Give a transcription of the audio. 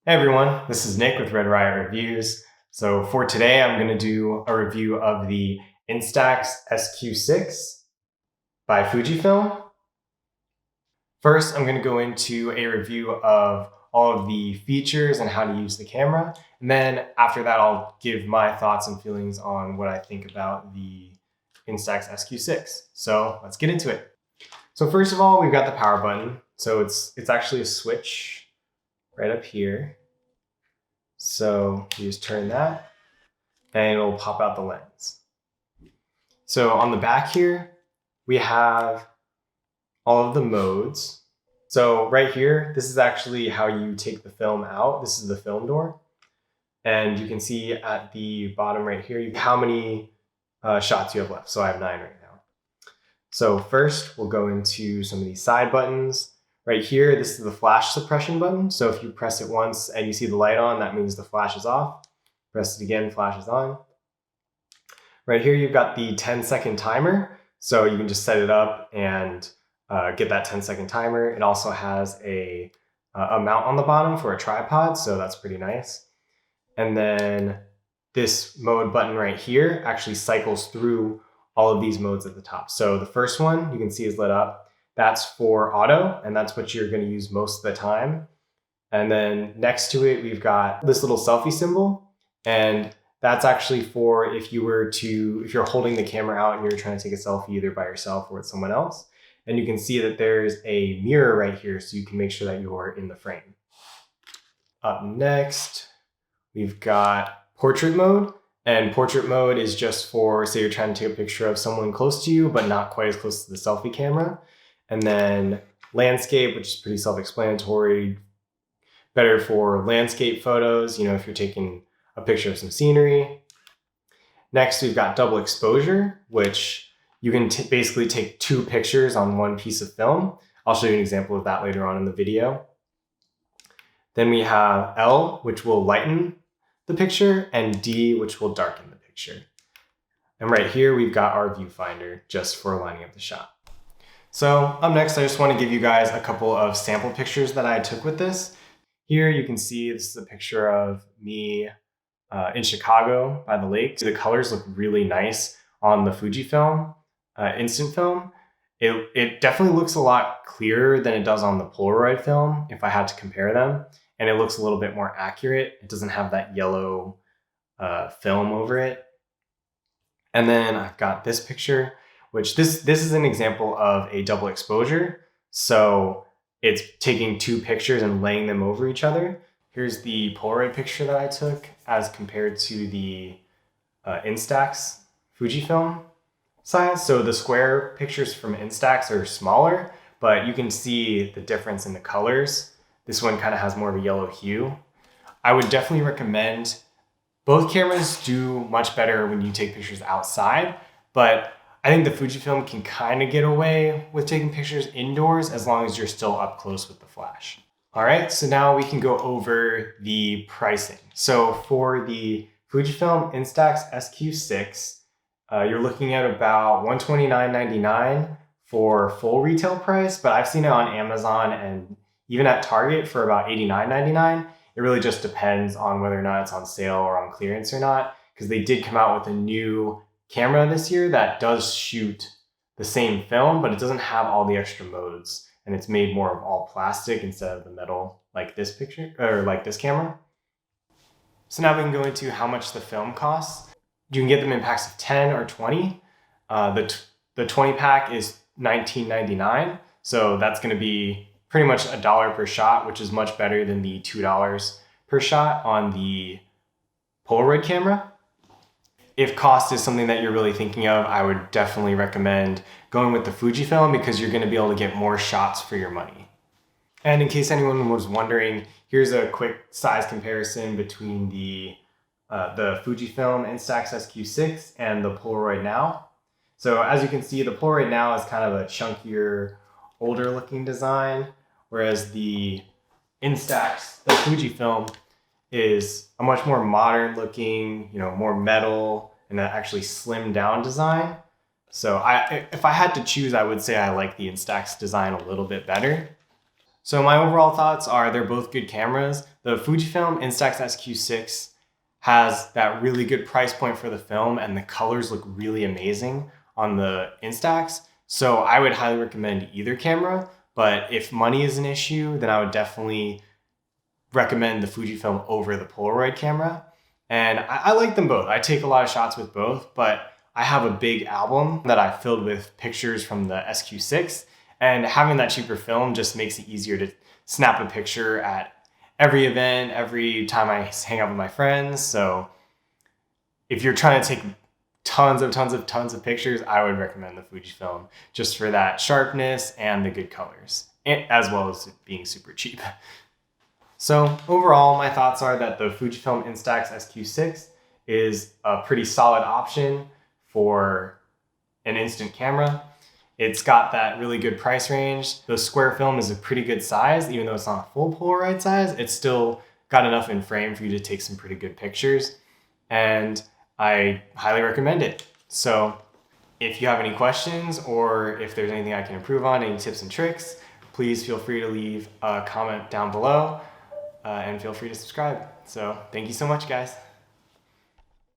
Hey everyone, this is Nick with Red Riot Reviews. So for today, I'm going to do a review of the Instax Sq6 by Fujifilm. First, I'm going to go into a review of all of the features and how to use the camera. And then after that, I'll give my thoughts and feelings on what I think about the Instax Sq6. So let's get into it. So first of all, we've got the power button. So it's actually a switch right up here. So you just turn that and it'll pop out the lens. So on the back here, we have all of the modes. So right here, this is actually how you take the film out. This is the film door. And you can see at the bottom right here, how many shots you have left. So I have 9 right now. So first, we'll go into some of these side buttons. Right here, this is the flash suppression button. So if you press it once and you see the light on, that means the flash is off. Press it again, flash is on. Right here, you've got the 10-second timer. So you can just set it up and get that 10-second timer. It also has a mount on the bottom for a tripod, so that's pretty nice. And then this mode button right here actually cycles through all of these modes at the top. So the first one you can see is lit up. That's for auto, and that's what you're going to use most of the time. And then next to it, we've got this little selfie symbol, and that's actually for if you're holding the camera out and you're trying to take a selfie either by yourself or with someone else. And you can see that there's a mirror right here, so you can make sure that you're in the frame. Up next, we've got portrait mode. And portrait mode is just for, say you're trying to take a picture of someone close to you, but not quite as close to the selfie camera. And then landscape, which is pretty self-explanatory, better for landscape photos, if you're taking a picture of some scenery. Next, we've got double exposure, which you can basically take 2 pictures on one piece of film. I'll show you an example of that later on in the video. Then we have L, which will lighten the picture, and D, which will darken the picture. And right here, we've got our viewfinder just for lining up the shot. So up next, I just want to give you guys a couple of sample pictures that I took with this. Here you can see this is a picture of me in Chicago by the lake. The colors look really nice on the Fujifilm instant film. It definitely looks a lot clearer than it does on the Polaroid film if I had to compare them. And it looks a little bit more accurate. It doesn't have that yellow film over it. And then I've got this picture, which this is an example of a double exposure. So it's taking 2 pictures and laying them over each other. Here's the Polaroid picture that I took as compared to the Instax Fujifilm size. So the square pictures from Instax are smaller, but you can see the difference in the colors. This one kind of has more of a yellow hue. I would definitely recommend, both cameras do much better when you take pictures outside, but I think the Fujifilm can kind of get away with taking pictures indoors as long as you're still up close with the flash. All right, so now we can go over the pricing. So for the Fujifilm Instax Sq6, you're looking at about $129.99 for full retail price, but I've seen it on Amazon and even at Target for about $89.99. It really just depends on whether or not it's on sale or on clearance or not, because they did come out with a new camera this year that does shoot the same film, but it doesn't have all the extra modes, and it's made more of all plastic instead of the metal like this picture or like this camera. So now we can go into how much the film costs. You can get them in packs of 10 or 20. The 20 pack is $19.99, so that's going to be pretty much $1 per shot, which is much better than the $2 per shot on the Polaroid camera. If cost is something that you're really thinking of, I would definitely recommend going with the Fujifilm because you're going to be able to get more shots for your money. And in case anyone was wondering, here's a quick size comparison between the Fujifilm Instax Sq6 and the Polaroid Now. So as you can see, the Polaroid Now is kind of a chunkier, older looking design, whereas the Instax, the Fujifilm, is a much more modern looking, more metal and an actually slimmed down design. So if I had to choose, I would say I like the Instax design a little bit better. So my overall thoughts are they're both good cameras. The Fujifilm Instax Sq6 has that really good price point for the film, and the colors look really amazing on the Instax. So I would highly recommend either camera, but if money is an issue, then I would definitely recommend the Fujifilm over the Polaroid camera. And I like them both. I take a lot of shots with both, but I have a big album that I filled with pictures from the SQ6, and having that cheaper film just makes it easier to snap a picture at every event, every time I hang out with my friends. So if you're trying to take tons of pictures, I would recommend the Fujifilm just for that sharpness and the good colors, as well as it being super cheap. So overall, my thoughts are that the Fujifilm Instax Sq6 is a pretty solid option for an instant camera. It's got that really good price range. The square film is a pretty good size, even though it's not a full Polaroid size. It's still got enough in frame for you to take some pretty good pictures, and I highly recommend it. So if you have any questions, or if there's anything I can improve on, any tips and tricks, please feel free to leave a comment down below, and feel free to subscribe. So thank you so much, guys.